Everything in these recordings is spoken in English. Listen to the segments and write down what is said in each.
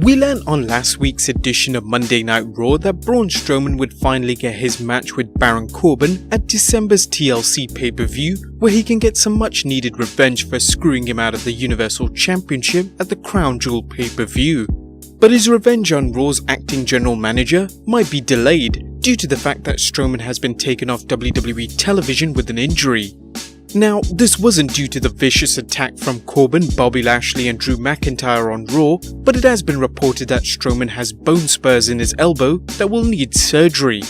We learned on last week's edition of Monday Night Raw that Braun Strowman would finally get his match with Baron Corbin at December's TLC pay-per-view, where he can get some much needed revenge for screwing him out of the Universal Championship at the Crown Jewel pay-per-view. But his revenge on Raw's acting general manager might be delayed due to the fact that Strowman has been taken off WWE television with an injury. Now, this wasn't due to the vicious attack from Corbin, Bobby Lashley and Drew McIntyre on Raw, but it has been reported that Strowman has bone spurs in his elbow that will need surgery.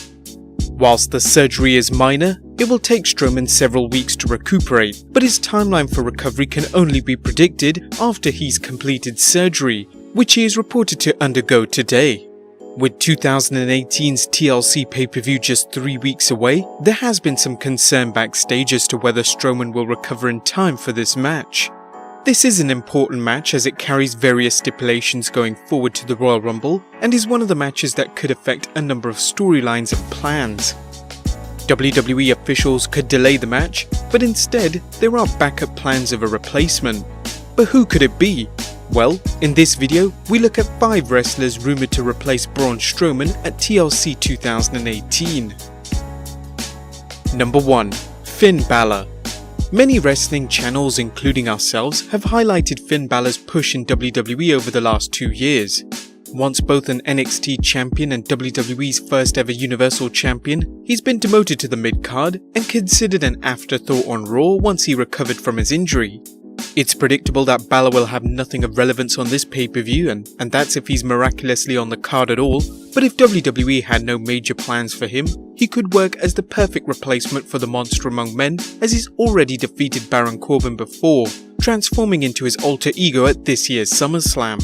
Whilst the surgery is minor, it will take Strowman several weeks to recuperate, but his timeline for recovery can only be predicted after he's completed surgery, which he is reported to undergo today. With 2018's TLC pay-per-view just 3 weeks away, there has been some concern backstage as to whether Strowman will recover in time for this match. This is an important match as it carries various stipulations going forward to the Royal Rumble and is one of the matches that could affect a number of storylines and plans. WWE officials could delay the match, but instead there are backup plans of a replacement. But who could it be? Well, in this video, we look at 5 wrestlers rumoured to replace Braun Strowman at TLC 2018. Number 1. Finn Balor. Many wrestling channels, including ourselves, have highlighted Finn Balor's push in WWE over the last 2 years. Once both an NXT champion and WWE's first ever Universal champion, he's been demoted to the mid-card and considered an afterthought on Raw once he recovered from his injury. It's predictable that Balor will have nothing of relevance on this pay-per-view and that's if he's miraculously on the card at all, but if WWE had no major plans for him, he could work as the perfect replacement for the monster among men as he's already defeated Baron Corbin before, transforming into his alter ego at this year's SummerSlam.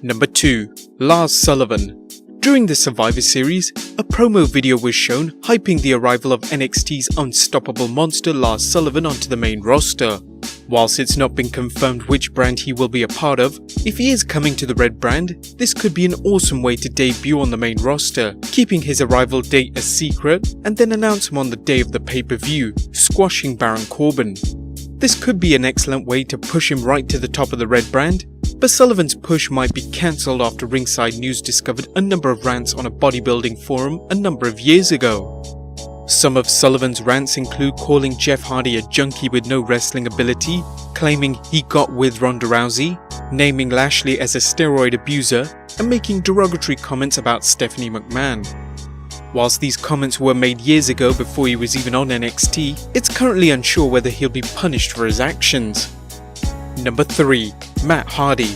Number 2. Lars Sullivan. During the Survivor Series, a promo video was shown hyping the arrival of NXT's unstoppable monster Lars Sullivan onto the main roster. Whilst it's not been confirmed which brand he will be a part of, if he is coming to the red brand, this could be an awesome way to debut on the main roster, keeping his arrival date a secret and then announce him on the day of the pay-per-view, squashing Baron Corbin. This could be an excellent way to push him right to the top of the red brand, but Sullivan's push might be cancelled after Ringside News discovered a number of rants on a bodybuilding forum a number of years ago. Some of Sullivan's rants include calling Jeff Hardy a junkie with no wrestling ability, claiming he got with Ronda Rousey, naming Lashley as a steroid abuser, and making derogatory comments about Stephanie McMahon. Whilst these comments were made years ago before he was even on NXT, it's currently unsure whether he'll be punished for his actions. Number 3. Matt Hardy.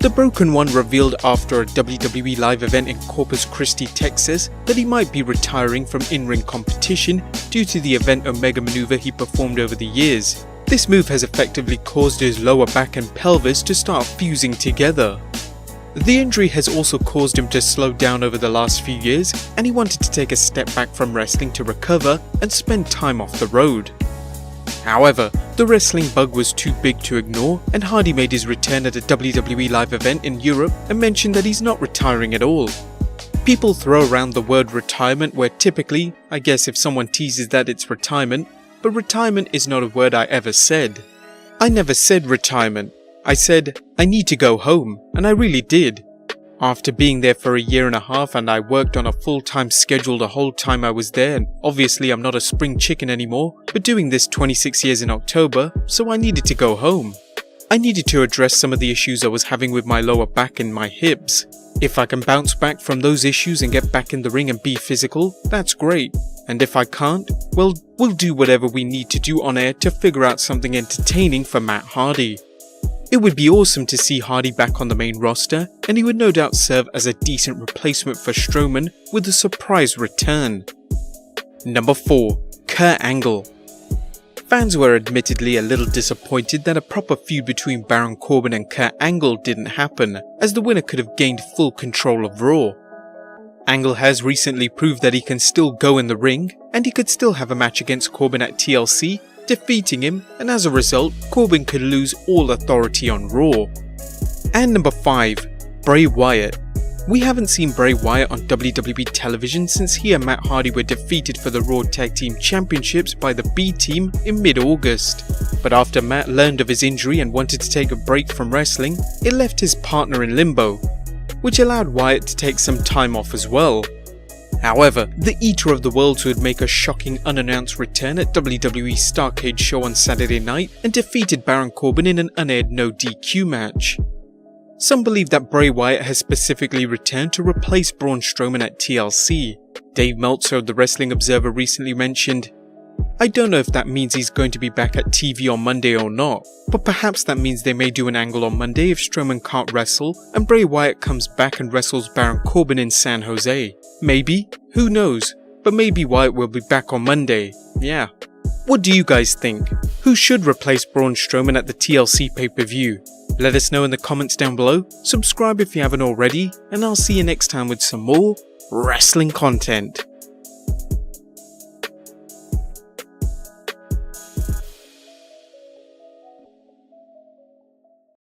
The Broken One revealed after a WWE live event in Corpus Christi, Texas, that he might be retiring from in-ring competition due to the event Omega maneuver he performed over the years. This move has effectively caused his lower back and pelvis to start fusing together. The injury has also caused him to slow down over the last few years, and he wanted to take a step back from wrestling to recover and spend time off the road. However, the wrestling bug was too big to ignore, and Hardy made his return at a WWE live event in Europe and mentioned that he's not retiring at all. People throw around the word retirement where typically, I guess if someone teases that it's retirement, but retirement is not a word I ever said. I never said retirement. I said, I need to go home, and I really did. After being there for a year and a half and I worked on a full-time schedule the whole time I was there, and obviously I'm not a spring chicken anymore, but doing this 26 years in October, so I needed to go home. I needed to address some of the issues I was having with my lower back and my hips. If I can bounce back from those issues and get back in the ring and be physical, that's great. And if I can't, well, we'll do whatever we need to do on air to figure out something entertaining for Matt Hardy. It would be awesome to see Hardy back on the main roster, and he would no doubt serve as a decent replacement for Strowman with a surprise return. Number 4. Kurt Angle. Fans were admittedly a little disappointed that a proper feud between Baron Corbin and Kurt Angle didn't happen, as the winner could have gained full control of Raw. Angle has recently proved that he can still go in the ring, and he could still have a match against Corbin at TLC, defeating him, and as a result, Corbin could lose all authority on Raw. And number 5. Bray Wyatt. We haven't seen Bray Wyatt on WWE television since he and Matt Hardy were defeated for the Raw Tag Team Championships by the B Team in mid-August. But after Matt learned of his injury and wanted to take a break from wrestling, it left his partner in limbo. which allowed Wyatt to take some time off as well. However, the Eater of the Worlds would make a shocking unannounced return at WWE Starrcade show on Saturday night and defeated Baron Corbin in an unaired no DQ match. Some believe that Bray Wyatt has specifically returned to replace Braun Strowman at TLC. Dave Meltzer of the Wrestling Observer recently mentioned, "I don't know if that means he's going to be back at TV on Monday or not, but perhaps that means they may do an angle on Monday if Strowman can't wrestle and Bray Wyatt comes back and wrestles Baron Corbin in San Jose. Maybe, who knows, but maybe Wyatt will be back on Monday, yeah." What do you guys think? Who should replace Braun Strowman at the TLC pay-per-view? Let us know in the comments down below, subscribe if you haven't already, and I'll see you next time with some more wrestling content.